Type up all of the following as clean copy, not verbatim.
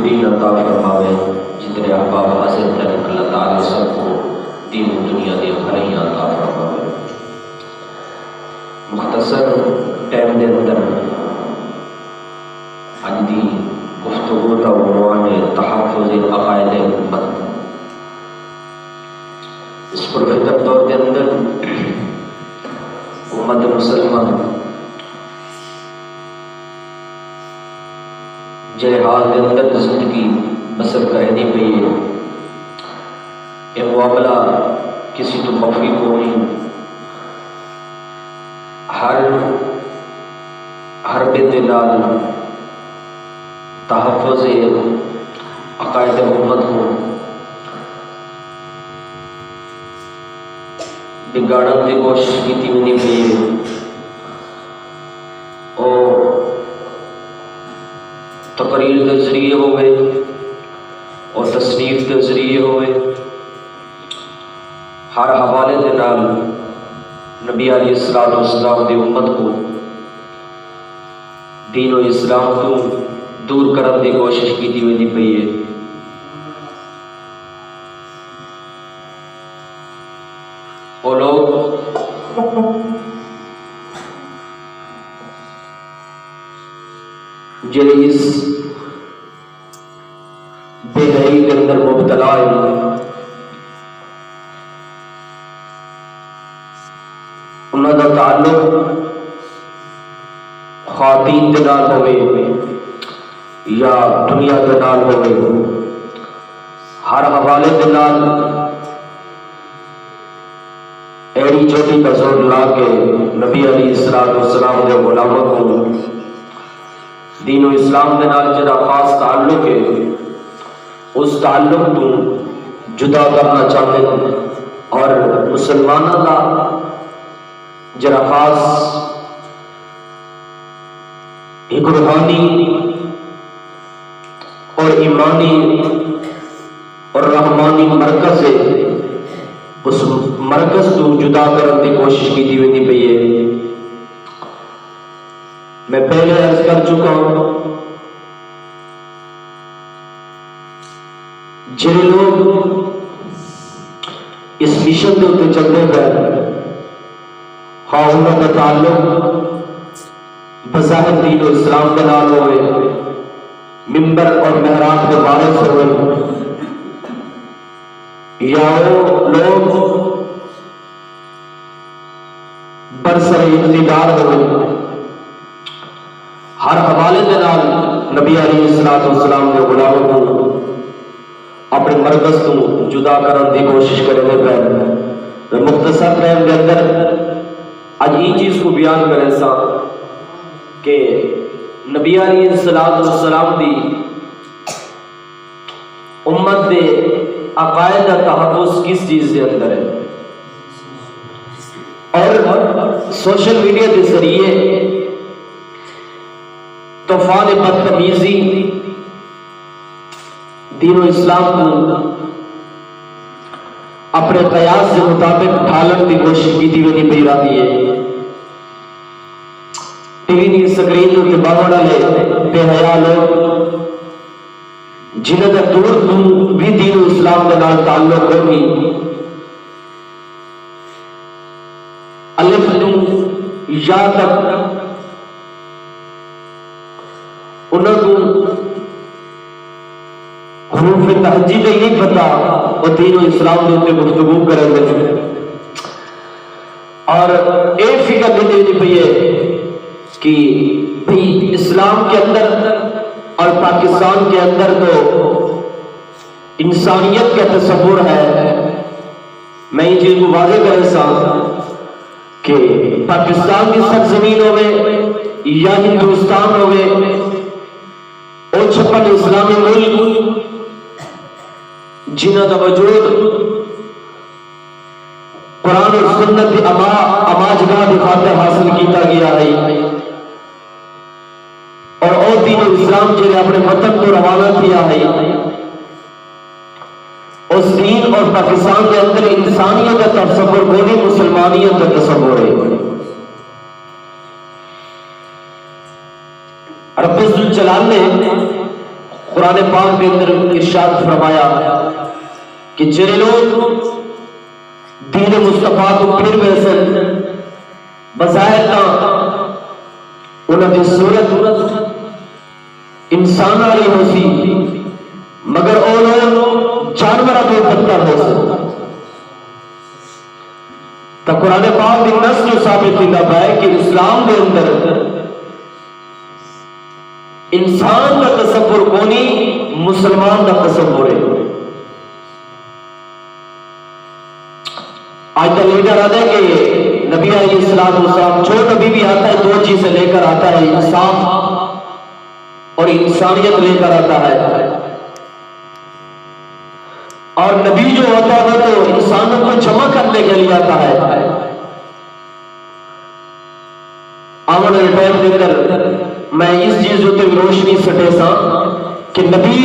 دین عطا فرماوے جتنے احباب حاضر ہیں اللہ تعالیٰ سب کو دین و دنیا دی بھلائیاں عطا فرماوے۔ مختصر ٹائم دے اندر اج دی گفتگو کا عنوان ہے تحفظ عقائد امت۔ اس پرفتر دور کے اندر امت مسلمان جڑے حال کے اندر زندگی بسر کرنی پئی ہے، یہ معاملہ کسی تو مخفی کو نہیں، ہر بندے نال تحفظ عقائد امت کو بگاڑن کی کوشش کی نہیں پئی ہے۔ تقریر کے ذریعے ہوئے اور تصنیف کے ذریعے ہوئے، ہر حوالے کے نال نبی علیہ الصلوۃ والسلام دی امت کو دین و اسلام تو دور کرنے کی کوشش کی ویندی پئی ہے۔ وہ لوگ جڑے اس بے حیائی کے اندر مبتلا ہے، انہاں دا تعلق خواتین کے نال ہوئے یا دنیا کے نال ہوئے، ہر حوالے کے نال ایڑی چوٹی کا زور لا کے نبی علیہ الصلوۃ والسلام دے غلاموں کو دین و اسلام کے نال جڑا خاص تعلق ہے اس تعلق تو جدا کرنا چاہتے ہیں، اور مسلمانوں کا جڑا خاص ایک روحانی اور ایمانی اور رحمانی مرکز ہے، اس مرکز تو جدا کرنے کی کوشش کی ویندی پئی ہے۔ میں پہلے عرض کر چکا ہوں، جن لوگ اس مشن کے اتنے چلتے گئے، ہاں انہوں کا تعلق بظاہر دین و اسلام کے نال ہوئے، ممبر اور محراب کے وارث ہوئے، یا وہ لوگ برسر اقتدار ہوئے، ہر حوالے کے نال نبی علیہ الصلوۃ والسلام کے غلاموں کو اپنے مرکز تو جدا کرنے کی کوشش کرنے پہ مختصر ٹائم کے اندر اج یہ چیز کو بیان کریں سا کہ نبی علیہ الصلوۃ والسلام دی امت دے عقائد کا تحفظ کس چیز کے اندر ہے، اور سوشل میڈیا کے ذریعے طوفان بدتمیزی دین و اسلام کو اپنے قیاس کے مطابق ڈھالن کی کوشش کی تھی نہیں پی رہی ہے ٹی وی کی سکرین کے باہر والے بے حیا لوگ جنہوں کا دور بھی دین و اسلام کے نال تعلق ہوگی الف یا تک انہوں کو حروف تہجی کا نہیں پتا وہ دین و اسلام کے اوپر گفتگو کریں گے اور ایک فکر نہیں پی ہے کہ اسلام کے اندر اور پاکستان کے اندر تو انسانیت کا تصور ہے. میں یہ چیز کو واضح کریں سا کہ پاکستان کی سرزمین ہوئے یا ہندوستان ہوئے اور چھپن اسلامی ملک جنہوں کا وجود قرآن اور سنت کی اماجگاہ کی خاطر حاصل کیتا گیا ہے اور او دین اسلام جنہیں اپنے وطن کو روانہ کیا ہے اس دین اور پاکستان کے اندر انسانیت کا تصور کوئی مسلمانیت کا تصور ہے. رب الجلال نے قرآن پاک کے اندر ارشاد فرمایا کہ جن لوگ دین مصطفیٰ کو پھر ویسے بظاہر انہوں کی صورت انسان والی ہو سی مگر وہ لوگ جانوروں کو بدتر ہو سی. تو قرآن پاک کی نص جو ثابت کیا ہے کہ اسلام کے اندر انسان کا تصور کونی مسلمان کا تصور ہے. آج کا لیڈر آتا ہے کہ نبی علیہ السلام جو نبی بھی آتا ہے دو چیزیں لے کر آتا ہے انصاف اور انسانیت لے کر آتا ہے اور نبی جو ہوتا ہے تو انسانوں کو جمع کرنے کے لیے آتا ہے. آمن ٹائم دے کر میں اس چیز ہوتے روشنی سٹے سا کہ نبی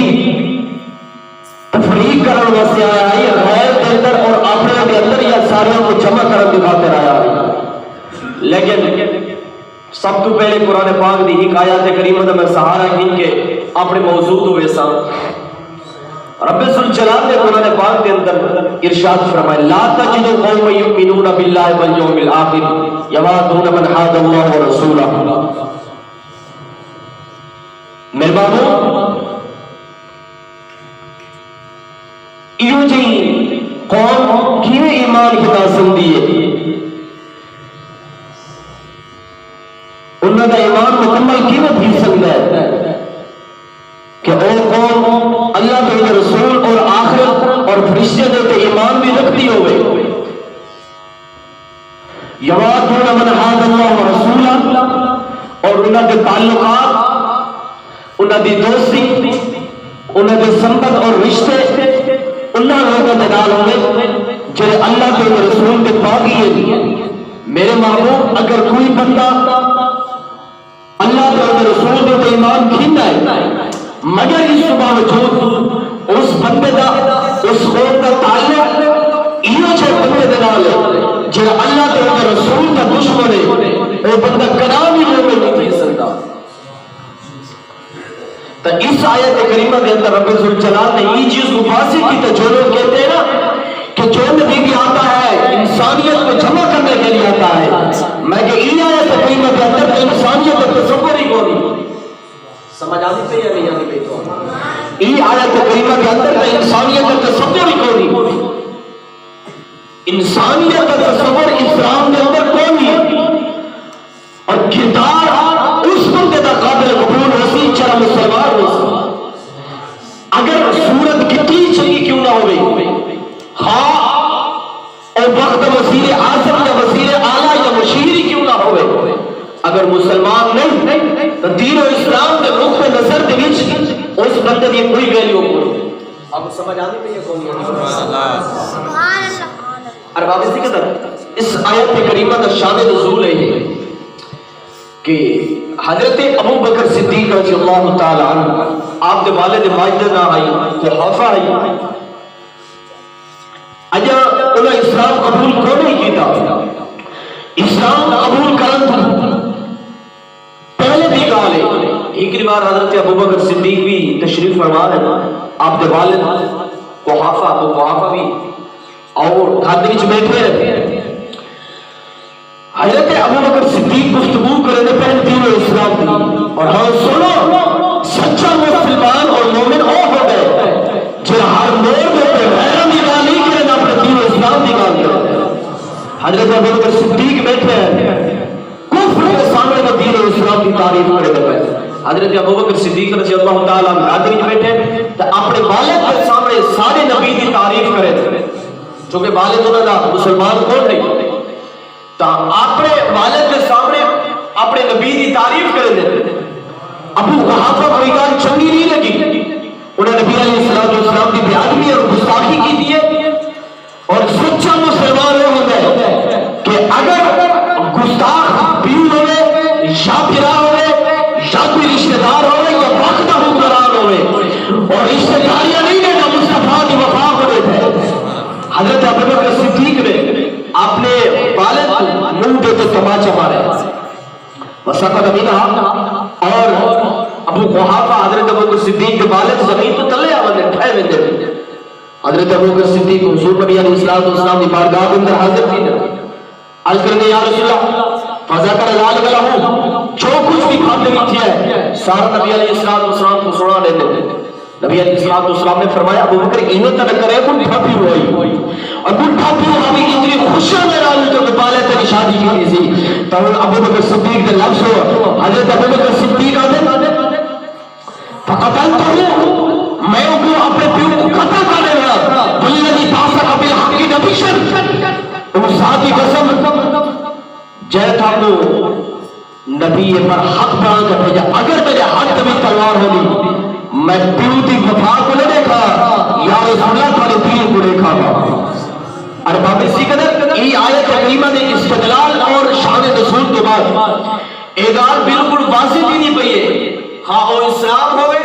تفریق کرنے واسطے آیا ہے غیر کے اندر اور اپنے کے اندر یا ساروں کو جمع کرنے کی خاطر آیا ہے. لیکن سب تو پہلے قرآن پاک دی ایک آیات کریمہ دا میں سہارا کھین کے اپنے موضوع ہوئے سا. رب الجلال نے قرآن پاک کے اندر ارشاد فرمائے لا تجد قوم یؤمنون باللہ والیوم الآخر یوادون من حاد اللہ ورسولہ. میرے بابو ایو جی قوم کیویں ایمان کی ناسم دیئے انہوں کا ایمان مکمل کیویں بھی سکتا ہے کہ او قوم اللہ کے رسول اور آخرت اور فرشتے دیتے ایمان بھی رکھتی ہوئے یوادون من حاد اللہ ورسولہ اور انہوں کے تعلقات انہوں کی دوستی انہوں کے سمبت اور رشتے انہوں لوگوں کے نال ہوئے جو اللہ کے رسول کے باغی ہے. میرے محبوب اگر کوئی بندہ اللہ کے رسول کے ایمان کھیندا ہے مگر اس کے باوجود اس بندے کا اس قوم کا تعلق یہ جو بندے کے نال ہے جو اللہ کے رسول کا دشمن ہے وہ بندہ کلام ہی مومن نہیں ہو سکتا. تو اس آیت کریمہ کے اندر رب الجلال نے یہ چیز کو واضح کی تو جو لوگ کہتے ہیں نا کہ جو نبی بھی آتا ہے انسانیت کو جمع کرنے کے لیے آتا ہے میں کہ یہ آیت کریمہ کے اندر انسانیت کا تصور ہی کون سمجھ آنی پہ یا نہیں آنی پہ تو یہ آیت کریمہ کے اندر انسانیت کا تصور ہی کون انسانیت کا تصور اسلام کے اندر کون ہے اور کردار اس بندے کا قابل قبول ہوسی چرا مسلمان ہوسی اگر صورت کتنی چنگی کیوں نہ ہوئی ہاں اور وقت وزیر اعظم یا وزیر اعلیٰ یا مشیری کیوں نہ ہوئے اگر مسلمان نہیں تو دین و اسلام کے رخ پہ نظر دے اس بندے کی کوئی ویلیو نہیں. آپ سمجھ آنے پہ یہ کون ہے ارباب ذکر اس آیت کریمہ کا شان نزول ہے کہ حضرت ابو بکر صدیق رضی اللہ تعالی عنہ آپ کے والد ماجد نہ آئی تو حفا آئی اجا انہیں اسلام قبول کو نہیں کیتا، اسلام قبول کرن پہلے بھی گالے ایک بار حضرت ابوبکر صدیق بھی تشریف فرما ہے، آپ کے والد قحافہ ابو قحافہ بھی اور گھر وچ بیٹھے رہتے، حضرت ابوبکر صدیق گفتگو کرنے پہلے دین و اسلام دی، اور ہاں سنو سچا مسلمان اور مومن وہ ہو گئے جو ہر موڑ میں غیر نگاہ نہیں کرے، اپنے دین و اسلام نگاہ کرے۔ حضرت ابوبکر صدیق بیٹھے ہیں کفر کے سامنے وہ دین و اسلام کی تعریف کرے گئے۔ حضرت ابوبکر صدیق رضی اللہ تعالیٰ عنہ آدمی بیٹھے تو اپنے والد کے سامنے سارے نبی کی تعریف کرے تھے، چونکہ والد انہوں نے مسلمان کون نہیں، تو اپنے والد کے سامنے اپنے نبی کی تعریف کرے تھے۔ ابو قحافہ کوئی گل چنگی نہیں لگی، انہیں نبی علیہ السلام کی بے ادبی اور گستاخی کی دی ہے، اور سچا مسلمان وہ ہوتا ہے کہ اگر گستاخ پیو ہوئے یا پھرا ہوئے یا کوئی رشتہ دار ہوئے یا وقت حکمران ہوئے اور رشتہ داریاں نہیں لینا مصطفیٰ کی وفا ہوئے تھے۔ حضرت ابوبکر صدیق نے اپنے والد کو منہ دے تو تماچا مارے وسقط منہا، اور ابو قحافہ حضرت ابوبکر صدیق کے والد زمین تو تلے آوندے ٹھائے وندے۔ حضرت ابوبکر صدیق حضور نبی علیہ السلام کی بارگاہ کے اندر حاضر تھی، عرض کرنے یا رسول اللہ فذکر ذلک لہو، جو کچھ بھی کھاتے بھی کیا ہے سارا نبی علیہ السلام کو سنا لیتے تھے۔ نبی علیہ السلام نے فرمایا ابوبکر انہیں تک کرے گھٹا پیو ہوئی، اور گھٹا پیو ہمیں اتنی خوشیاں میں رہا جو کہ بالے تیری شادی کی تھی، تو ابوبکر صدیق نے لفظ ہو حضرت ابوبکر صدیق آدھے فقتلتہو، میں ان کو اپنے پیو کو قتل کرنے گا، والذی بعثک بالحق نبیًا، وہ ذاتی قسم جیسا کو نبی پر حق بنا کر بھیجا، اگر میرے ہاتھ میں تلوار ہوگی میں پیو کی وفا کو نہیں دیکھا یا رسول اللہ تعالی دین کو دیکھا گا۔ اور اسی قدر یہ آیت کریمہ نے استدلال اور شان رسول کے بعد ایک آر بالکل واضح بھی نہیں پئی ہے، ہاں وہ اسلام ہوئے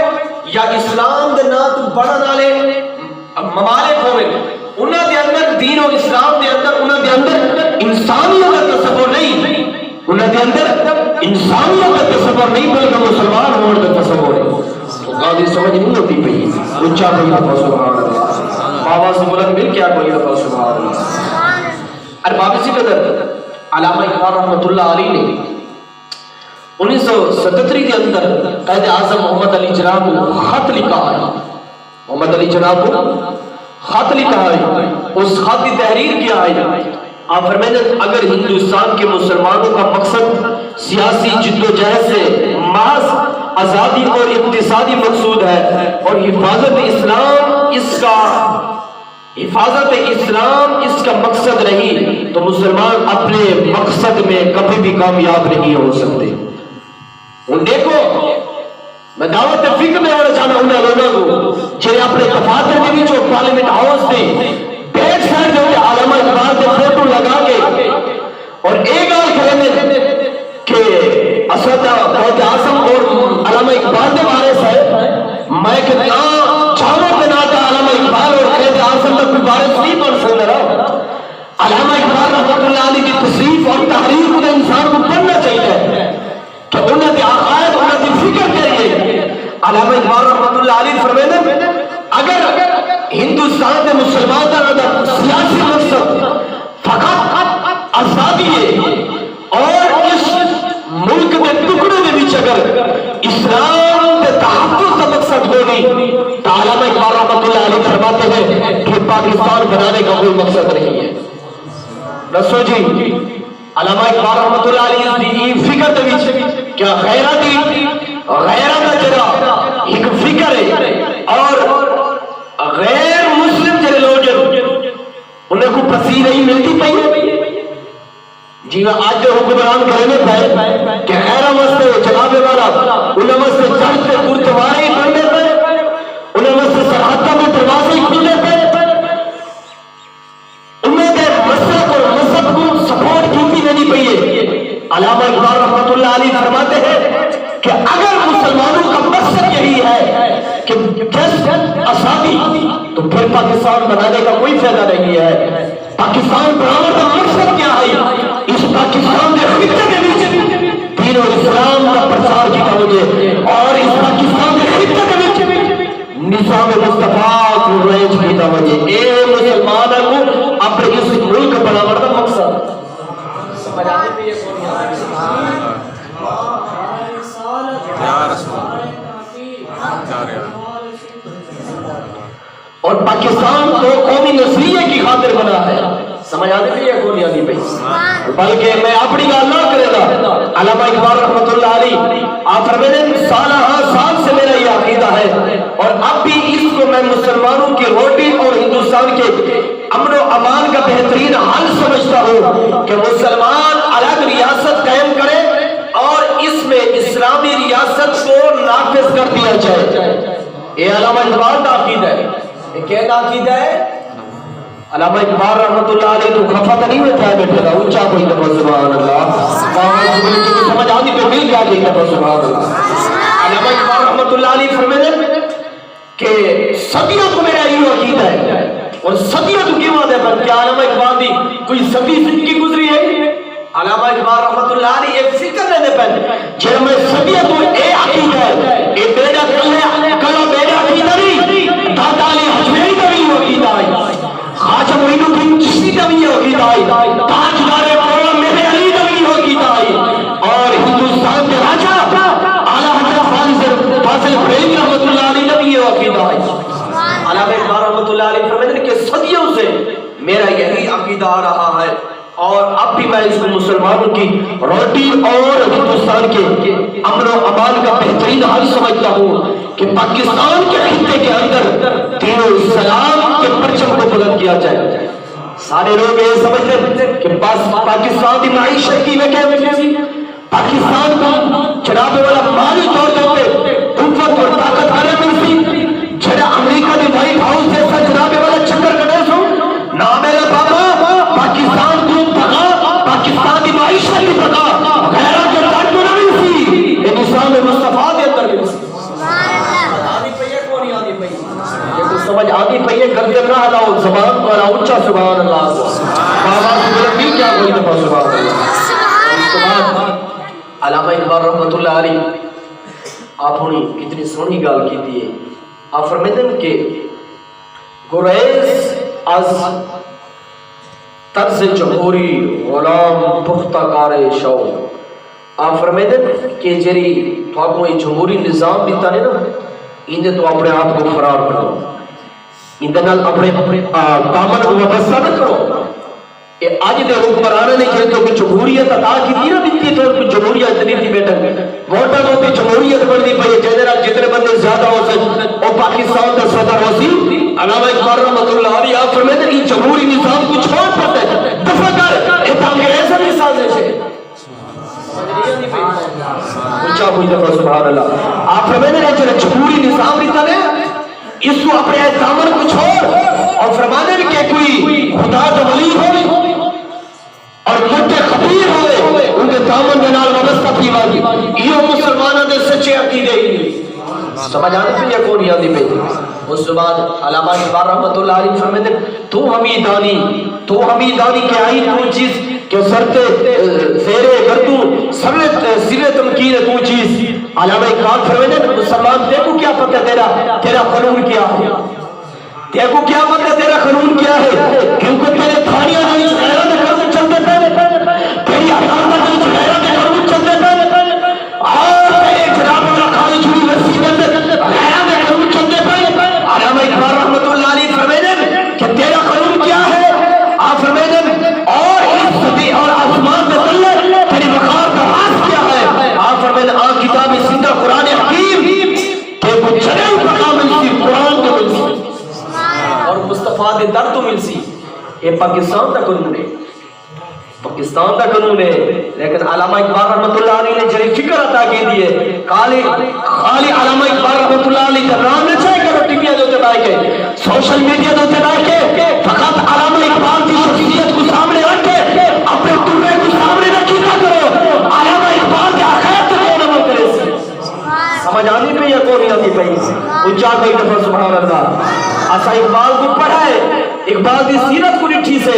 یا اسلام دے نا تو بڑا نالے ممالک ہوئے، انہاں دے اندر دین و اسلام دے اندر انہاں دے اندر انسانیت کا تصور نہیں، انہاں دے اندر انسانیت کا تصور نہیں بلکہ مسلمان ہونے کا تصور ہے۔ قاضی سمجھ نہیں ہوتی پئی، اونچا پئی دفعہ سبحان اللہ، آواز بلند مل کیا کوئی دفعہ سبحان اللہ۔ ارباب اسی قدر علامہ اقبال رحمۃ اللہ علیہ نے 1977 کے اندر قائد اعظم محمد علی جناح کو خط لکھا ہے، محمد علی جناح کو خط لکھا ہے، اس خط کی تحریر کیا ہے، آپ فرمائیں اگر ہندوستان کے مسلمانوں کا مقصد سیاسی جدوجہد سے محض آزادی اور اقتصادی مقصود ہے اور حفاظت اسلام اس کا مقصد نہیں، تو مسلمان اپنے مقصد میں کبھی بھی کامیاب نہیں ہو سکتے۔ ان دیکھو میں دعوت فکر میں ہونا چاہنا انہیں لوگوں کو جنہیں اپنے دفاتر کے بھی جو پارلیمنٹ ہاؤس تھے بیک سائڈ جو علامہ اقبال کے فوٹو لگا کے اور ایک آل کہنے کہ اسد قائد اعظم اور علامہ اقبال کے بارے سے میں کہتا چاہوں پہ ناتا علامہ اقبال اور قائد اعظم کا کوئی بارش نہیں بن سکتا رہا۔ علامہ اقبال رحمۃ اللہ علیہ کی تصریف اور تحریر کو انسان کو پڑھنا چاہیے کہ انہوں نے عقائد انہوں نے فکر کریے۔ علامہ اقبال رحمۃ اللہ علیہ فرمائے اگر ہندوستان کے مسلمان کا سیاسی مقصد فقط آزادی ہے اور اس ملک کے ٹکڑے میں بھی اگر اسلام کے تحفظ کا مقصد ہوگی تو علامہ اقبال رحمۃ اللہ علیہ فرماتے ہیں کہ پاکستان بنانے کا کوئی مقصد نہیں ہے۔ رسو جی علامہ اقبال رحمۃ اللہ علیہ فکر دے وچ کیا غیرت دا جڑا ایک فکر ہے اور غیر مسلم جڑے لوگ انہیں کو پسی نہیں ملتی پئی جی میں آج جو حکمران کرنے پہ کہ غیرہ مستے جناب والا انہیں مستے چرچ سے گردوارے ہی کھلنے پہ انہیں مستے سرحدہ میں دروازے ہی کھلنے پہ انہیں دے مسلک اور مذہب کو سپورٹ کیتی نہیں پئی ہے۔ علامہ اقبال رحمۃ اللہ علیہ فرماتے ہیں کہ اگر مسلمانوں کا مقصد یہی ہے کہ جس آزادی تو پھر پاکستان بنانے کا کوئی فائدہ نہیں ہے۔ پاکستان بنانے کا مقصد کیا ہے؟ اس پاکستان کے خطے کے بیچ دین و اسلام کا پرچار کیا مجھے، اور اس پاکستان کے خطے کے بیچ نظام مصطفیٰ کو رائج کیا مجھے۔ اے مسلمان کو اپنے اس ملک بنانے کا مقصد سمجھ آنے پہ یہ کون اور پاکستان کو قومی نظریے کی خاطر بنا ہے، سمجھ آنے پہ یہ کون یادی پہ، بلکہ میں اپنی گال نہ کرے گا۔ علامہ اقبال رحمۃ اللہ علیہ آپ فرمائیں سالہ سال سے میرا یہ عقیدہ ہے، اور اب بھی اس کو میں مسلمانوں کی روٹی اور ہندوستان کے امن و امان کا بہترین حل سمجھتا ہوں کہ مسلمان الگ ریاست قائم کرے اور اس میں اسلامی ریاست کو نافذ کر دیا جائے۔ یہ علامہ اقبال کا عقیدہ ہے۔ یہ کیا عقیدہ ہے؟ علامہ اقبال رحمۃ اللہ علیہ تو خفا تو نہیں ہوتا ہے بیٹھے گا، اونچا کوئی دفعہ سبحان اللہ، سمجھ آدھی پہ مل گیا کہ دفعہ سبحان اللہ۔ علامہ اقبال رحمۃ اللہ علیہ فرمائے کہ صدیوں کو میرا یہ عقیدہ ہے، اور صدیوں تو کیوں آدھے پر کیا علامہ اقبال دی کوئی صدی زندگی گزری ہے؟ علامہ اقبال رحمۃ اللہ علیہ ایک فکر لینے پر جب میں صدیوں کو اے عقیدہ ہے، اے بیڑا کلو بیڑا عقیدہ نہیں، دادا علی حجویری کا بھی عقیدہ ہے، خواجہ معین الدین چشتی کا بھی عقیدہ ہے، تاجدار مولا میرے علی کا بھی عقیدہ ہے، اور ہندوستان کے راجہ اعلیٰ حضرت فاضل بریلوی رحمۃ اللہ علیہ کا بھی یہ عقیدہ ہے۔ علامہ اقبال رحمۃ اللہ علیہ فرماتے ہیں کہ صدیوں سے میرا یہی عقیدہ آ رہا ہے، اور اب بھی میں اس کو مسلمانوں کی روٹی اور ہندوستان کے امن و امان کا بہترین حل سمجھتا ہوں کہ پاکستان کے خطے کے اندر دین و اسلام کے پرچم کو بلند کیا جائے۔ سارے لوگ یہ سمجھتے ہیں کہ پاکستان کی معیشت کی میں کیا پاکستان کا جناب والا مالی طور پہ قوت اور طاقت آنے ملتی جڑا امریکہ دی وائٹ ہاؤس جیسا جناب والا چکر کٹے سو نہ میرے بابا پاکستان کو بھگا، پاکستان کی معیشت کی بھگا، غیرت کے ڈاٹ کو نہ ملتی، یہ نظام مصطفیٰ کے اندر ملتی۔ آدھی پہیے کون ہی آدھی پہیے یہ تو سمجھ آدھی پہیے گردن نہ ہلاؤ، زبان کو ہلاؤ، اونچا سبحان اللہ، بابا سے بلندی کیا کوئی دفعہ سبحان اللہ۔ علامہ اقبال رحمۃ اللہ علیہ آپ نے کتنی سونی گال کی تھی، آپ فرمائتے ہیں کہ گریز از طرز جمہوری غلام پختہ کار شوق، آپ فرمائتے ہیں کہ جری تو آپ کو یہ جمہوری نظام دیتا ہے نا، اندھے تو اپنے آپ کو فرار کرو، اندھے نال اپنے دامن کو وابستہ نہ کرو۔ آج دے حکمرانے نے کہتے ہو کہ جمہوریت عطا کی تھی نا دیتی تو جمہوریت نہیں تھی بیٹا، ووٹاں ہوتی جمہوریت بڑھتی پئی جتنے بندے زیادہ ہو سکتے اور پاکستان کا صدر ہو سی۔ علامہ اقبال رحمۃ اللہ علیہ آپ فرماتے ہیں کہ جمہوری نظام کو چھوڑ پڑتے دفع کر، یہ انگریزوں کی سازش ہے۔ اونچا کوئی دفعہ سبحان اللہ۔ آپ فرماتے ہیں کہ جمہوری نظام دیتا ہے اس کو اپنے دامن کو چھوڑ، اور فرمانے کہ کوئی خدا کا ولی ہو اور مجھے خبیر ہوئے ان کے دامن میں نال وابستہ تھی واجی، یہ مسلمانوں دے سچے عقیدے ہی سمجھ آنے پہ یا کون یادی پہ۔ اس کے بعد علامہ اقبال رحمۃ اللہ علیہ فرماتے ہیں تو ہمیں دانی کہ آئی تو چیز کہ سرتے زیرے گردو سرے تمکین تو چیز۔ علامہ اقبال فرماتے ہیں مسلمان دیکھو کیا پتہ تیرا قانون کیا ہے، دیکھو کیا پتہ تیرا قانون کیا ہے، کیونکہ تیرے تھانیاں نہیں غیرت قانون چلتے تھے، تیری عدالت نہیں غیرت قانون چلتے تھے، اور تیرے جناب اللہ خالد یونیورسٹی میں غیرت قانون چلتے تھے۔ علامہ اقبال رحمۃ اللہ علیہ فرماتے کہ تیرا قانون کیا ہے، آپ فرماتے اور اس صدی اور آسمان میں تلے تیری وقار کا راز کیا ہے، آپ فرماتے آن کتاب زندہ قرآن حکیم کہ وہ چلے بقا ملسی قرآن کو ملسی اور مصطفیٰ دے در تو ملسی۔ یہ پاکستان کا قانون ہے، پاکستان کا قانون ہے، لیکن علامہ اقبال رحمۃ اللہ علیہ نے جڑی فکر عطا کی دیے خالی علامہ اقبال رحمۃ اللہ علیہ کا نام نہ چاہے کہ ٹی وی دوتے بائے کے سوشل میڈیا دوتے بائے کے فقط علامہ اقبال کی شخصیت کو سامنے رکھ کے اپنے تمہیں کو سامنے رکھی نہ کرو، علامہ اقبال کے آخرت کو نہ کرے سے سمجھ آنی پہ یا کون آتی پہ اونچا کوئی دفعہ سبحان اللہ۔ اسا اقبال کو پڑھائے، اقبال کی سیرت کو لٹھی سے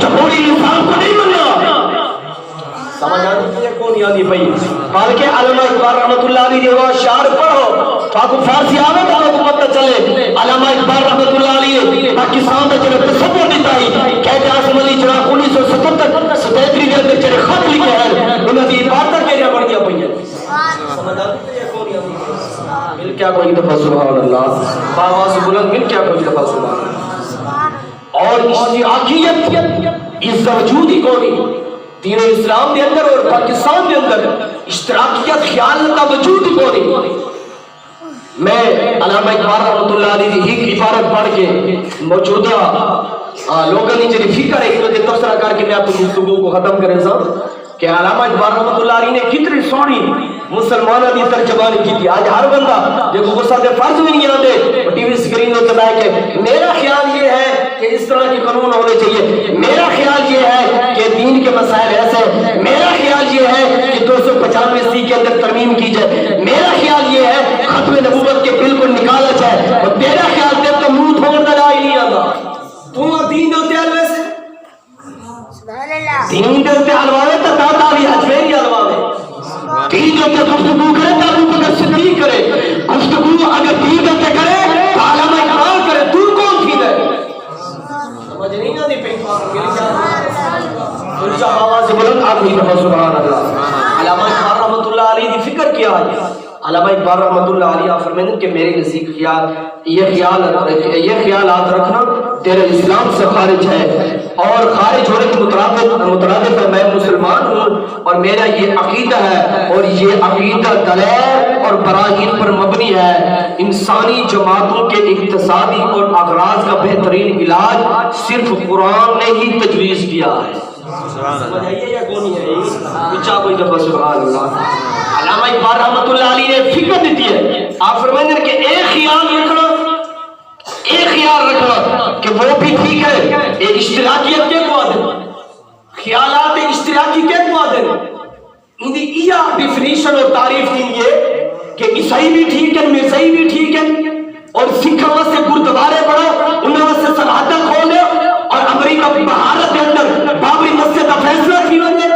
جمہوری نظام کو نہیں ماننا. سمجھ آتی ہے کون یادی بھائی؟ بلکہ علامہ اقبال رحمۃ اللہ علیہ وہ اشعار پڑھو تاکہ فارسی آوے تو آپ کو پتہ چلے. علامہ اقبال رحمۃ اللہ علیہ پاکستان کا جو تصور دیتا ہے کہتے عاصم علی چراغ 1977 ستیتری کے اندر چرے خط لکھے ہیں انہوں نے عبادت کے لیے بڑھ گیا پئی ہے. سمجھ آتی ہے کون یادی مل کیا کوئی دفعہ سبحان اللہ آواز بلند مل کیا کوئی دفعہ سبحان اللہ. اور اشتراکیت اس وجود ہی کونی دین اسلام کے اندر اور پاکستان کے اندر اشتراکیت خیال کا وجود ہی کونی. میں علامہ اقبال رحمۃ اللہ علیہ کی ایک عبارت پڑھ کے موجودہ لوگوں نے جی فکر ہے کہ تبصرہ کر کے میں اپنی گفتگو کو ختم کریں سا کہ علامہ اقبال رحمۃ اللہ علیہ نے کتنی سونی مسلمانوں کی ترجمانی کی تھی. آج ہر بندہ جو غصہ کے فرض بھی نہیں آتے ٹی وی اسکرین ہوتے بیٹھ کے میرا خیال یہ ہے کہ اس طرح کے قانون ہونے چاہیے, میرا خیال یہ ہے کہ دین کے مسائل ایسے, میرا خیال یہ ہے کہ 295 کے اندر ترمیم کی جائے, میرا خیال یہ ہے ختم نبوت کے بل کو نکالا جائے, اور تیرا خیال دے تو منہ تھوڑ نہ لا ہی نہیں آتا. تم دین ہوتے حلوے سے دین کے ہوتے حلواوے تو داتا بھی حجویری حلواوے دین کے ہوتے گفتگو کرے تو ابو بکر صدیق کرے گفتگو اگر دین کے ہوتے کرے تو علامہ اقبال کرے. تو کون تھی دے سمجھ نہیں آتی پہ اونچا آواز بلند آدمی کہو سبحان اللہ. علامہ اقبال رحمۃ اللہ علیہ کی فکر کیا ہے. علامہ اقبال رحمۃ اللہ علیہ فرماتے ہیں کہ میرے نزدیک یہ خیالات رکھنا تیرے اسلام سے خارج ہے, اور خارج ہونے کے مترادف ہے میں مسلمان ہوں اور میرا یہ عقیدہ ہے, اور یہ عقیدہ دلائل اور براہین پر مبنی ہے. انسانی جماعتوں کے اقتصادی اور اغراض کا بہترین علاج صرف قرآن نے ہی تجویز کیا ہے. سمجھ آئیے یا کون ہے بچا کوئی دفعہ سبحان اللہ. علامہ اقبال رحمۃ اللہ علیہ نے فکر دیتی ہے آپ فرمائیں کہ ایک خیال رکھنا کہ وہ بھی ٹھیک ہے ایک اشتراکیت کے کو آدھے خیالات اشتراکی کے کو آدھے ان دی یہ ڈیفینیشن اور تعریف کی یہ کہ عیسائی بھی ٹھیک ہے مرزائی بھی ٹھیک ہے اور سکھوں سے گردوارے پڑھو انہوں سے سرحدہ کھولے اور امریکہ بھارت کے اندر بابری مسجد کا فیصلہ کی وجہ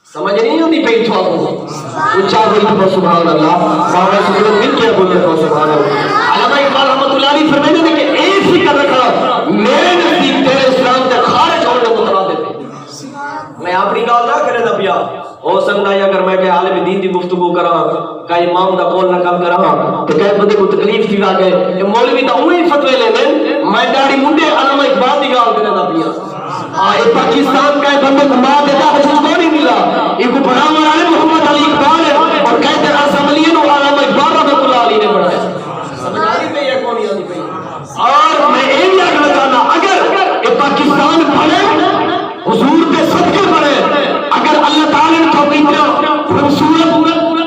سمجھ نہیں ہوتی پہ تو آپ کو اونچا ہوئی تو سبحان اللہ بابا سبحان مل کے بولتے تو سبحان اللہ. علامہ اقبال رحمۃ اللہ علیہ فرماتے ہیں کہ ایک فکر رکھنا میرے نزدیک تیرے اسلام سے خارج ہونے کو بتا دیتے. میں اپنی گال نہ کرے نہ پیا ہو سکتا ہے اگر میں کہ عالم دین کی گفتگو کرا کہ امام دا قول نہ کم کرا تو کہ بندے کو تکلیف تھی آ گئے مولوی دا وہی فتوی لینے میں داڑھی منڈے علامہ اقبال کی گال کرے نہ پیا. پاکستان کا بندے کو ماں دیتا حجوز کو نہیں ملا ایک کو بڑا مرانے محمد علی اقبال ہے اور کہتے عاصم علی نے علامہ اقبال رحمۃ اللہ علیہ نے بڑھایا. سمجھ آئی پہ یہ کون یادی پہ اور میں ایک یاد لگانا اگر یہ پاکستان بڑھے حضور کے صدقے بڑھے اگر اللہ تعالیٰ نے تو اتنا خوبصورت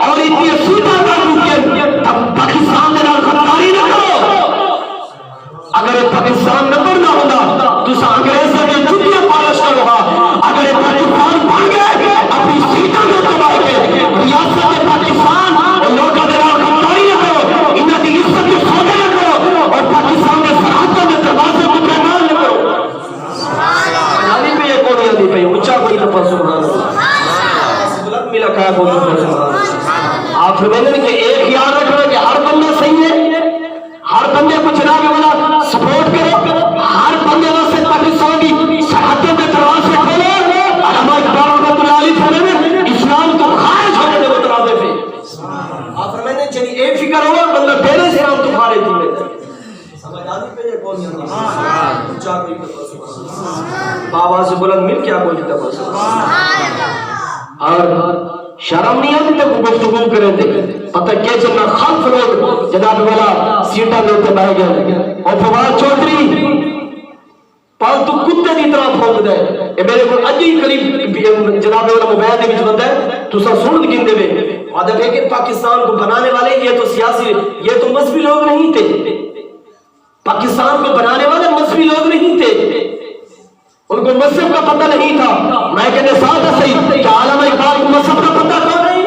اور اتنی سیدھا کر چکے تب پاکستان کے نام خطاری نہ کرو. اگر یہ پاکستان نہ بڑھنا ہوگا تو انگریزوں کے جتنے پالش کرو گا اگر یہ پاکستان بڑھ گئے اپنی سیٹوں میں دبا کے ریاست پاکستان اور لوگوں کے نام خطاری نہ کرو انہیں کی عزت کے سودے نہ کرو اور پاکستان کے سرحدوں میں دروازے کو پیمان نہ کرو. یعنی پہ یہ کون یادی پہ اونچا کوئی دفعہ سبحان اللہ بلند ملا کہا بولو سبحان اللہ. آپ فرمائیں کہ ایک خیال رکھنا کہ ہر بندہ صحیح ہے ہر بندے کو جناب والا سپورٹ کرو ہر بندے واسطے پاکستان کی سرحدوں کے دروازے کھولو. علامہ اقبال رحمۃ اللہ علیہ فرماتے ہیں اسلام تو خارج ہونے کے مترادف ہے. آپ فرماتے ہیں چلی ایک فکر ہوا بندہ پہلے سے ہم تمہارے دل میں سمجھ آتی پہ یہ کون یعنی اونچا کوئی دفعہ بابا سے بلند مل کیا کوئی دفعہ اور شرم نہیں آتی تو گفتگو کریں دے پتہ کیا چلنا خلف لوگ جناب والا سیٹا لیتے بہ گئے اور فواد چودھری پالتو کتے کی طرح پھونک دے یہ میرے کو اجی قریب جناب والا موبائل دے وچ بندہ ہے تو سا سن گندے وے عادت ہے کہ پاکستان کو بنانے والے یہ تو سیاسی یہ تو مذہبی لوگ نہیں تھے. پاکستان کو بنانے والے مذہبی لوگ نہیں تھے ان کو مذہب کا پتہ نہیں تھا. میں کہنے ساتھ صحیح کہ علامہ اقبال کو مذہب کا پتہ کون نہیں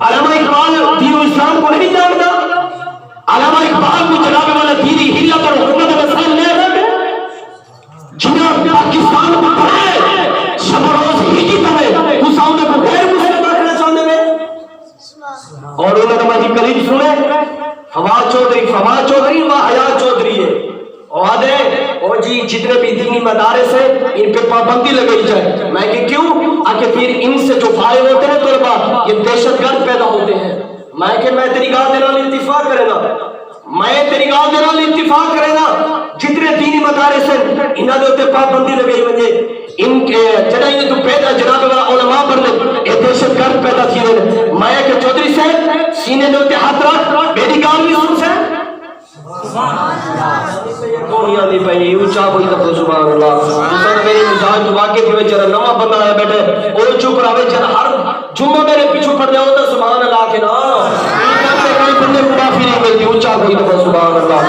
علامہ اقبال دین و اسلام کو نہیں جانتا. علامہ اقبال کو جناب والا دینی حلت اور حکومت مسائل لے رہے جنہوں فواد چودھری و حیات چودھری ہے اور جی جتنے بھی دینی مدارس ہیں ان پہ پابندی لگائی جائے. میں کہ کیوں؟ آکے پھر ان سے جو فائد ہوتے ہیں طلبا یہ دہشت گرد پیدا ہوتے ہیں. میں تیری گاہ دے نال اتفاق کرے گا جتنے دینی مدارس ہیں انہاں دے اوتے پابندی لگائی وجے ان کے جڑا یہ تو پیدا جناب والا علماء پر یہ دہشت گرد پیدا تھی نے. میں کہ چودھری صاحب سینے دے اوتے ہاتھ رکھ میری گل نہیں سن سے دنیا دی پئی اونچا کوئی تو سبحان اللہ. سن میری مزاج تو واقعی کہ بیچارہ نواں بندہ ہے بیٹھے او چپ رہے بیچارہ ہر جمعہ میرے پیچھے پڑ جاؤ تو سبحان اللہ کے نا کوئی بندے کو معافی نہیں ملتی. اونچا کوئی تو سبحان اللہ.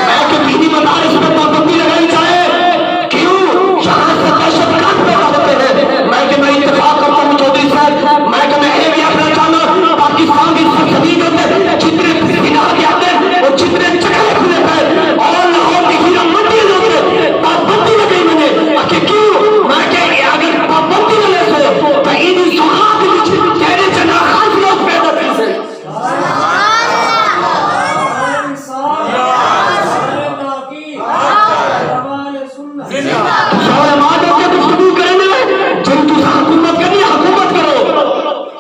میں کہ دینی مدارس میں پابندی لگائی جائے کیوں؟ یہاں سے دہشت گرد پیدا ہوتے ہیں. میں کہ میں اتفاق کرتا ہوں چودھری صاحب میں کہ میں یہ بھی اپنا چاہنا پاکستان کی سرحدی میں جتنے بنا کے آتے ہیں وہ جتنے چکرے کھلے ہیں اور لاہور کی ہیرا منڈی ہوتے پابندی لگائی میں نے کہ کیوں؟ میں کہ اگر پابندی لگے سے تو ان سوہات تیرے جنا خاص لوگ پیدا کی سے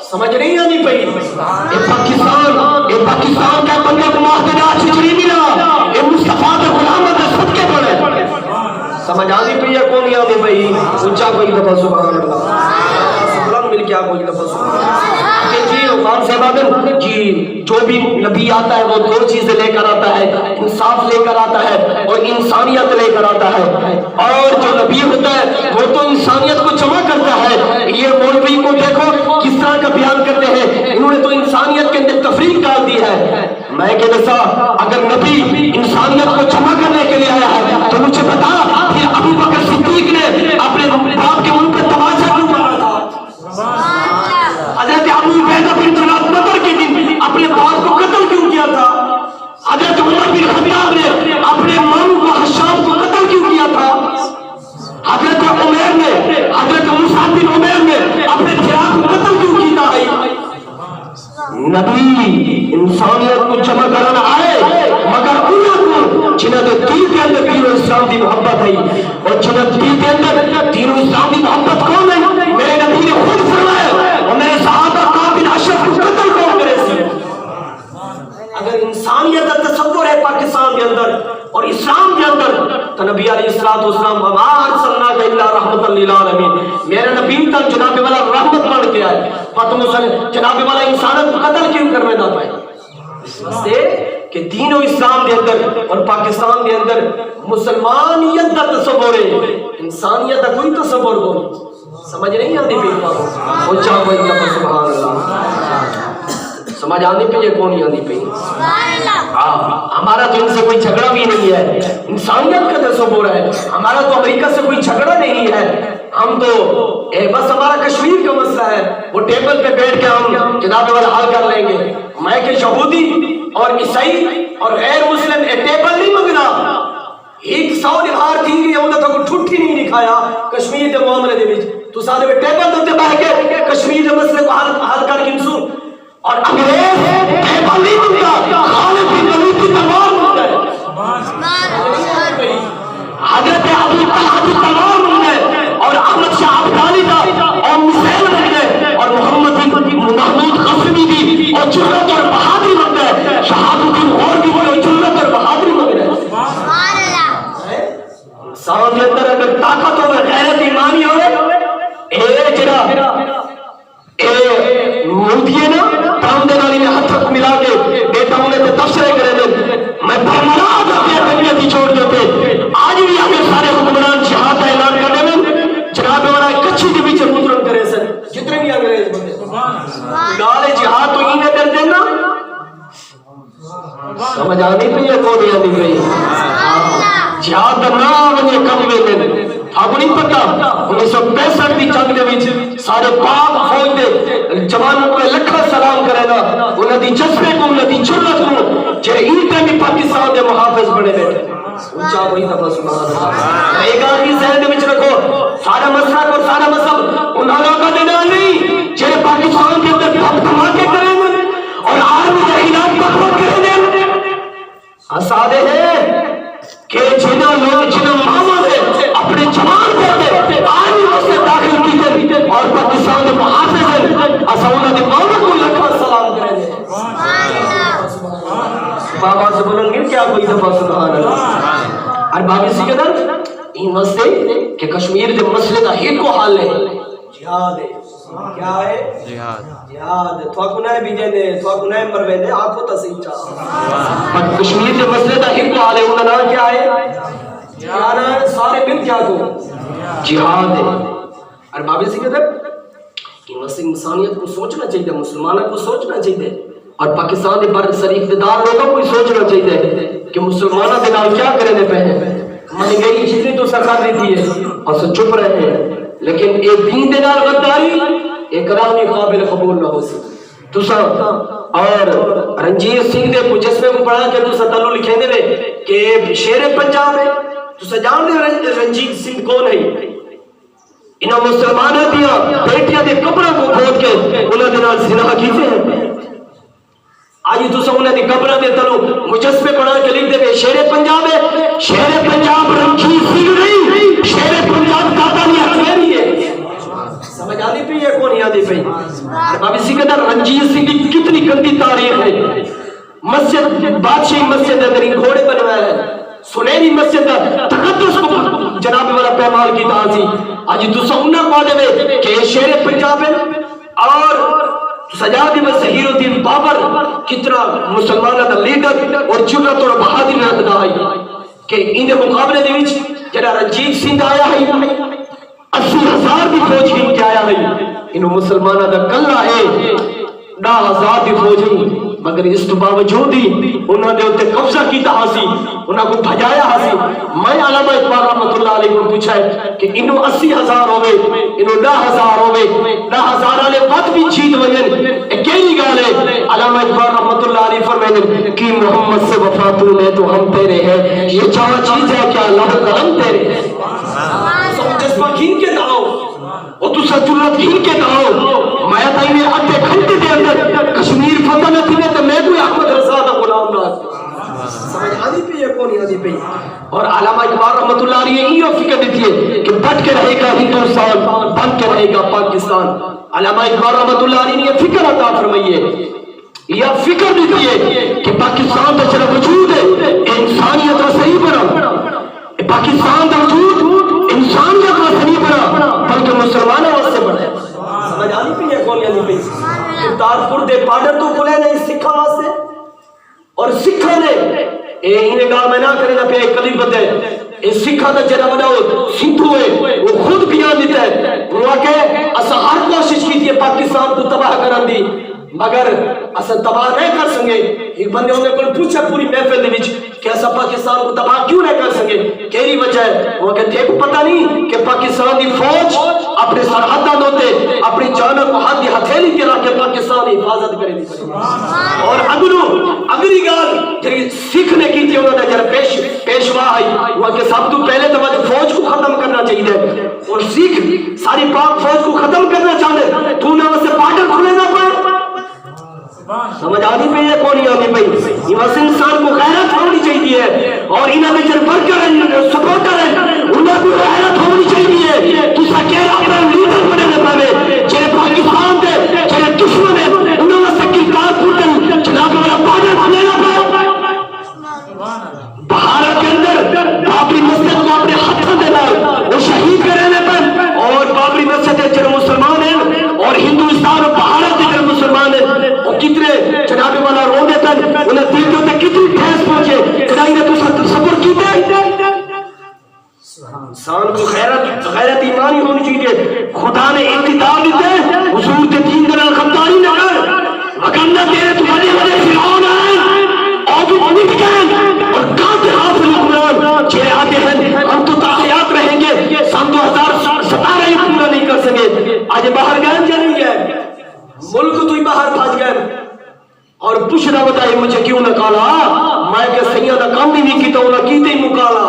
سمجھ نہیں آنی پئی. پاکستان کا بندے کو معاہدہ چھچڑی ملا یہ مصطفیٰ کے غلامت صدقے پڑے. سمجھ آنی پئی ہے کون آنی پئی؟ اونچا کوئی دفعہ سبحان اللہ مل کیا کوئی دفعہ سبحان اللہ. جی خان صاحب جی جو بھی نبی آتا ہے وہ دو چیزیں لے کر آتا ہے انصاف لے کر آتا ہے اور انسانیت لے کر آتا ہے. اور جو نبی ہوتا ہے وہ تو انسانیت کو جمع کرتا ہے. یہ مولوی کو دیکھو کس طرح کا بیان کرتے ہیں انہوں نے تو انسانیت کے اندر تفریق ڈال دی ہے. میں کہ جیسا اگر نبی انسانیت کو جمع کرنے کے لیے آیا ہے تو مجھے بتا پھر ابو بکر صدیق نے اپنے باپ کے منہ پہ تماچا کیوں مارا تھا؟ حضرت ابو عبیدہ بن جراح بدر کے دن اپنے باپ کو قتل کیوں کیا تھا؟ حضرت عمر بن خطاب نے اپنے ماموں کو حشام کو قتل کیوں کیا تھا؟ حضرت مصعب بن عمیر نے اپنے بھائی کو قتل کیوں کیا ہے؟ نبی انسانیت کو جمع کرنا آئے مگر انہوں کو جنہوں نے دین کے اندر دین و اسلام کی محبت ہے اور جنہوں دین کے اندر دین و اسلام کی محبت کون ہے؟ میرے نبی نے خود فرمایا اور میرے صحابہ قابل اشرف کو قتل کون کرے سی. اگر انسانیت کا تصور ہے پاکستان کے اندر اور اسلام کے اندر تو نبی علیہ السلام وما ارسلناک الا رحمۃ للعالمین میرے نبی تک جناب والا رحمت بن کے آئے. فتح جناب والا انسانت کو قتل کیوں کرنے نہ پائے؟ اس واسطے کہ دین و اسلام کے اندر اور پاکستان کے اندر مسلمانیت کا تصور ہے انسانیت کا کوئی تصور نہیں. سمجھ نہیں آتی پی وہ چاہ کوئی سبحان اللہ. سمجھ آنی پہ یہ کون نہیں آنی پہ؟ ہمارا تو ان سے کوئی جھگڑا بھی نہیں ہے انسانیت کا تصور ہے. ہمارا تو امریکہ سے کوئی جھگڑا نہیں ہے. ہم تو بس ہمارا کشمیر کا مسئلہ ہے وہ ٹیبل پہ بیٹھ کے ہم جناب والا حل کر لیں گے. میں کہ یہودی اور عیسائی اور غیر مسلم ٹیبل نہیں منگنا ایک سو دہار تھی کہ انہوں نے ٹھٹھی نہیں دکھایا کشمیر کے معاملے دے وچ تو سارے ٹیبل تے بیٹھ کے کشمیر کے مسئلے کو حل کر گنسو اور انگریز ٹیبل نہیں منگتا خالد بن ولید کی تلوار منگتا ہے. حضرت ابو طلحہ کی تلوار منگتا ہے اور احمد شاہ ابدالی کا اور مسیل منگتا ہے اور محمد بن محمود قاسمی کی اور جرأت اور بہادری منگتا ہے. شہادت الدین غور کی اور جرأت اور بہادری منگتا ہے. انسان کے اندر اگر طاقت ہو غیرت ایمانی ہو اے جڑا اے مودیے نا تام دے نالی نے ہاتھ کو ملا کے بیٹا انہیں تے تبصرے کرے دے میں برمراز اپنی طبیعت ہی چھوڑ دیتے. آج بھی ہمیں سارے حکمران جہاد کا اعلان کرنے میں جناب والا کچھی کے پیچھے مترن کرے سن جتنے بھی انگریز بندے گالے جہاد تو انہیں کر دینا. سمجھ آنی پہ یہ کون آنی پہ جہاد کا نام وجہ کم میں دے آپ نہیں پتا 1965 کی جنگ دے وچ سارے پاک فوج دے جوانوں کو لکھا سلام کرے گا انہاں دی جذبے کو انہاں دی جرأت کو جڑے ان تے بھی پاکستان دے محافظ بنے بیٹھے. اونچا کوئی دفعہ سبحان اللہ. ایک آدمی ذہن دے وچ رکھو سارا مسئلہ اور سارا مذہب انہاں لوگاں دے نال نہیں جڑے پاکستان کے اندر بم دھماکے کریں گے اور عالمی کے خلاف بغاوت کریں گے بابا سے بولیں گے کیا کوئی دفعہ سبحان اللہ. اور بابی سی قدر این مسئلے کہ کشمیر دے مسئلے دا ہی کو حال ہے جہاد ہے. کیا ہے؟ جہاد. تو کو نہ بھی دے تو کو نہ مر ویندے آکھو تا صحیح چاہ. پر کشمیر دے مسئلے دا ہی کو حال ہے. انہاں نام کیا ہے؟ جہاد. سارے مل کیا کو جہاد ہے. اور بابی سی قدر کہ مسئلہ انسانیت کو سوچنا چاہیے, مسلمانوں کو سوچنا چاہیے, اور پاکستان کے بر سر اقتدار لوگوں کو سوچنا چاہیے کہ مسلمانوں کے نام کیا کرنے پہ ہیں. ہماری گئی جتنی تو سرکار دیتی ہے اور سب چپ رہے ہیں, لیکن ایک دین کے نال غداری ایک کلامی قابل قبول نہ ہو سکے. دوسرا اور رنجیت سنگھ دے مجسمے کو پڑھا کے دوسرا تلو لکھیں دے کہ شیر پنجاب ہے. دوسرا جان دے رنجیت سنگھ کون ہے؟ انہاں مسلمانوں دیا بیٹیاں دے کپڑوں کو کھود کے انہاں دے نال زنا کیتے ہیں. آج تو سب انہاں دی قبراں دے تلو مجسمے بنا کے لکھ دے شیر پنجاب ہے. شیر پنجاب رنجیت سنگھ نہیں, شیر پنجاب دادا نہیں اکھیری ہے. سمجھ آنی پئی ہے کون آنی پئی؟ اور بابی سی قدر رنجیت سنگھ کی کتنی گندی تاریخ ہے. مسجد بادشاہی مسجد اندر ان گھوڑے بنوایا ہے, سنہری مسجد تقدس کو جناب والا پیمال کی تاسی. آج تو سب انہاں کو دے کہ شیر پنجاب ہے. اور سجاد بن ظہیر الدین بابر کتنا مسلمانوں کا لیڈر اور جرأت اور بہادری رکھدا ہے کہ ان دے مقابلے دے وچ جڑا رنجیت سنگھ آیا ہے 80,000 دی فوج گھن کے آیا ہے. انہوں مسلمانوں کا کلا ہے 10,000 دی فوج نہیں, مگر اس تو باوجود ہی انہوں نے اتنے قبضہ کیتا ہاسی, انہوں کو بھجایا ہاسی. میں علامہ اقبال رحمۃ اللہ علیہ کو پوچھا ہے کہ انہوں 80,000 ہوئے, انہوں 10,000 ہوئے, 10,000 والے بات بھی جیت وجن اکیلی گال ہے. علامہ اقبال رحمۃ اللہ علیہ فرمائے کہ محمد سے وفا تو نے تو ہم تیرے ہیں, یہ چار چیز ہے کیا اللہ قلم تیرے ہیں. سب جذبہ کھین کے داؤ اور تو سجورت کھین کے داؤ. میں تائنے آتے گھنٹے دے اندر کشمیر فتح نہ تھی تو میں کوئی احمد رضا دا غلام نہ. سمجھ آنی پئی ہے کون آنی پئی؟ اور علامہ اقبال رحمۃ اللہ علیہ یہ فکر دیتی ہے کہ بٹ کے رہے گا ہندوستان, بن کے رہے گا پاکستان. علامہ اقبال رحمۃ اللہ علیہ نے یہ فکر عطا فرمائی ہے, یہ فکر دیتی ہے کہ پاکستان کا چلا وجود ہے انسانیت کا صحیح بنا, پاکستان کا وجود انسانیت کا صحیح بنا بلکہ مسلمانوں واسطے بنا. سمجھ آنی پئی ہے کون آنی پئی؟ کرتارپور دے بارڈر تو کھلے نے سکھاں واسطے, اور سکھاں نے انہیں کہا میں نہ کرے نہ پہ ایک قلیب بدے اس سکھاں دا جڑا بنا سندھو ہے وہ خود بیان دیتا ہے. وہ کہ اسا ہر کوشش کی تھی پاکستان کو تباہ کرن دی, مگر اسا تباہ نہیں کر سکے. ایک بندے انہیں کو پوچھا پوری محفل دے وچ کہ اسا پاکستان کو تباہ کیوں نہیں کر سکے, کیری وجہ ہے؟ وہ کہ تے کو پتہ نہیں کہ پاکستان دی فوج اپنے سرحداں دوتے اپنی جانوں کو ہاتھ دی ہتھیلی کے رکھ کے پاکستان کی حفاظت کرے دی. اور اگلی گال جڑی سکھ نے کی تھی انہوں نے جڑا پیشوا ہے وہ کہ سب تو پہلے تو فوج کو ختم کرنا چاہیے, اور سکھ ساری پاک فوج کو ختم کرنا چاہتے تو نہ اسے بارڈر کھلے نہ پائے. سمجھ آنی پئی ہے کون آنی پئی؟ یہ واسطے انسان کو غیرت ہونی چاہیے, اور انہاں میں جن ورکر ہیں سپورٹر ہیں انہاں کو غیرت ہونی چاہیے. تو سکیرا اپنا لیڈر بنے پاوے جڑے پاکستان دے جڑے دشمن ہیں انہاں واسطے کرتارپور دے جناب والا بارڈر کھلے نہ پائے. بھارت کے اندر بابری مسجد کو اپنے ہاتھوں دے نال وہ شہید کرنے پر, اور بابری مسجد دے جڑے مسلمان ہیں اور ہندوستان اور بھارت دے جڑے مسلمان ہیں وہ کتنے جناب والا رو دیتا ہے, انہیں دل کے اوپر کتنی ٹھیس پہنچے کدائی نے تو صبر کیتے. انسان کو غیرت ایمانی ہونی چاہیے. خدا نے اقتدار دیتے حضور کے دین کے نال غداری نہ کر, وگرنہ تیرے تو بڑے بڑے فرعون ہیں اور جو نک گئے اور کافر حافظ حکمران چلے آتے ہیں ہم تو تاحیات رہیں گے, سن 2017 ہی پورا نہیں کر سکے. آج باہر گئے یا نہیں گئے؟ ملک تو ہی باہر پھنس گئے اور پوچھنا بتائیے مجھے کیوں نہ کالا. میں کہ سیدہ کام بھی نہیں کیتا انہاں کیتے ہی مکالا.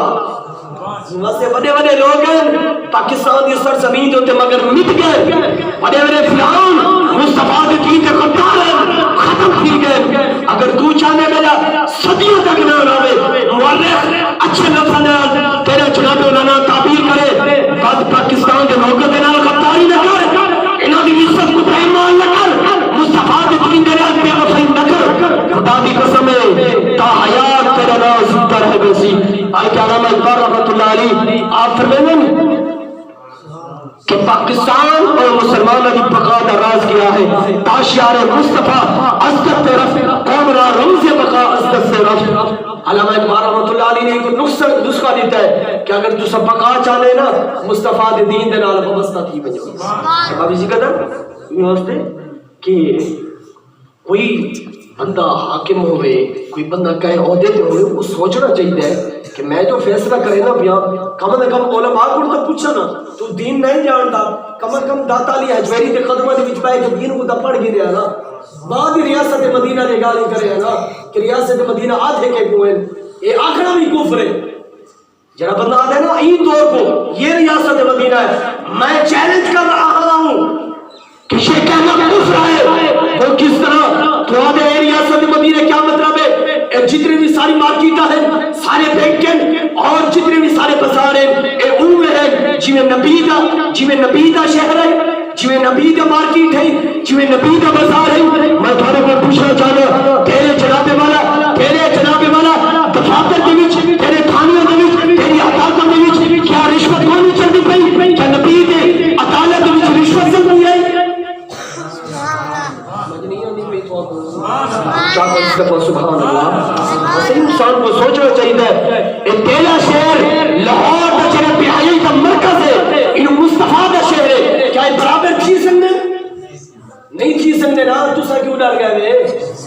واسطے بڑے بڑے لوگ ہیں پاکستان کی سرزمین ہوتے مگر مٹ گئے. بڑے بڑے فرعون مصطفیٰ کے دین کے غدار ہیں ختم کیے گئے. اگر تو چاہنے لگا صدیوں تک نہ رہے مورخ اچھے لفظ نال تیرے جناب مولانا تعبیر کرے بعد پاکستان کے لوگوں کے نال غداری نہ کر, انہاں دی عزت کو پیمان نہ کر, مصطفیٰ کے دین کے نال بے وفائی نہ کر. خدا دی قسم ہے تا رہے بیسی آئی کہ علامہ اقبال رحمت اللہ علیہ آپ فرمائیں کہ پاکستان اور مسلمان کی بقا کا راز کیا ہے تاشیار مصطفیٰ عزت رفت قوم را رمز بقا عزت سے رفت علامہ اقبال رحمت اللہ علیہ نے ایک نسخہ دیتا ہے کہ اگر تو سب بقا چاہے نا مصطفیٰ دے دین دے نال وابستہ تھی بجو اب اسی قدر یہ واسطے کہ کوئی بندہ حاکم ہوئے کوئی بندہ کہیں عہدے تے ہوئے وہ سوچنا چاہیے کہ میں جو فیصلہ کرے نا بیا کم از کم علماء کو تو پوچھا نا تو دین نہیں جانتا کم از کم داتا علی حجویری کے قدمہ دے وچ پائے کہ دین کو پڑھ گیا نا بعد ریاست مدینہ دے گالی کرے نا کہ ریاست مدینہ آدھے کے کوئے یہ آخرا بھی کفر ہے جرا بندہ آدھے نا این طور کو یہ ریاست مدینہ ہے میں چیلنج کر رہا ہوں کہ یہ کہنا کفر ہے وہ کس طرح تو آدھے اے ریاست مدینہ کیا مطلب ہے جتنے بھی ساری مارکیٹہ ہیں سارے بینکن اور جتنے بھی سارے بازار ہیں اے اوہ ہے جی میں نبیدہ شہر ہے جی میں نبیدہ مارکیٹ ہے جی میں نبیدہ بازار ہے میں تھوڑے کو پوچھنا چاہتا تیرے جناب والا دفاتر کے وچ تیرے تھانیوں کے وچ تیری عدالتوں کے وچ کیا رشوت کون نہیں چلتی پئی کیا نبید عدالت کے وچ رشوت چلتی ہے سبحان اللہ انسان کو سوچنا چاہیے تیرا شہر لاہور کا چرے بہائی کا مرکز ہے ان مصطفیٰ کا شہر ہے کیا برابر تھی سکتے نہیں تھی سکتے نا تو سا کیوں ڈر گئے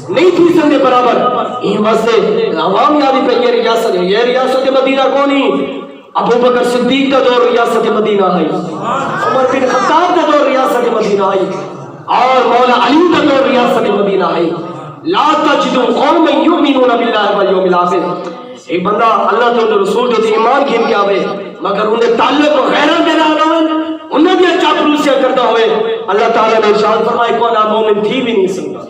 نہیں تھی سکتے برابر یہ واسطے عوام یادی پہ یہ ریاست مدینہ کونی ابو بکر صدیق کا دور ریاست مدینہ ہے عمر بن خطاب کا دور ریاست مدینہ ہے اور مولا علی کا دور ریاست مدینہ ہے لا تجدو قوم یؤمنون باللہ والیوم الآخر ایک بندہ اللہ تعالی رسول کے ایمان کھین کے آوے مگر انہیں تعلق غیران دینا ہوئے انہیں بھی اچھا پروسیہ کرتا ہوئے اللہ تعالیٰ نے ارشاد فرمائے کون مومن تھی بھی نہیں سکتا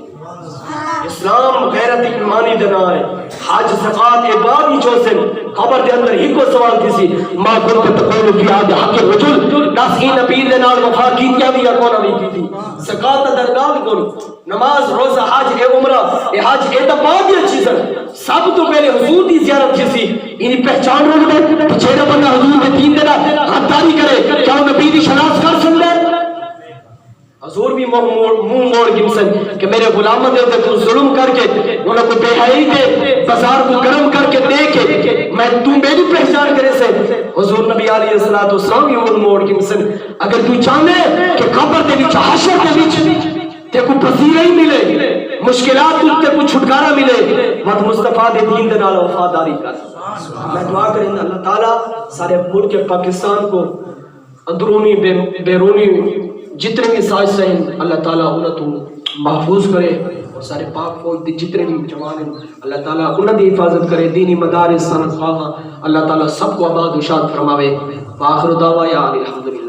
اسلام غیرت ایمانی دینا ہے حج زکات عبادی چوسن قبر دے اندر ہی کو سوال کسی ما کنت تقول فی آدھ حق رجل ناس ہی نبی دے نال وفا کی کیا بھی یا کون بھی کی تھی زکات درگاہ کون نماز روزہ حج اے عمرہ اے حج اے تبادی اچھی سن سب تو پہلے حضور دی زیارت کسی انہی پہچان روک دے چھیڑا بندہ حضور میں دین دینا غداری کرے کیا نبی دی شناس کر سن لے حضور بھی منہ موڑ گمسن کہ میرے غلاموں دے تو ظلم کر کے انہوں کو بے حیائی دے بازار کو گرم کر کے دے کے میں تو میری پہچان کرے سے حضور نبی علیہ السلام بھی منہ موڑ گمسن اگر تو چاہنے کہ قبر دے وچ حشر دے وچ تے کو پذیرہ ہی ملے مشکلات تے کو چھٹکارا ملے مت مصطفیٰ دے دین دے نال وفاداری کر میں دعا کریں اللہ تعالیٰ سارے ملک پاکستان کو اندرونی بیرونی جتنے بھی سازشیں ہیں اللہ تعالیٰ انہیں تو محفوظ کرے اور سارے پاک فوج دے جتنے بھی جوان ہیں اللہ تعالیٰ انہیں دی حفاظت کرے دینی مدارس صنعت خواہاں اللہ تعالیٰ سب کو آباد و شاد فرماوے وآخر دعوایا الحمدللہ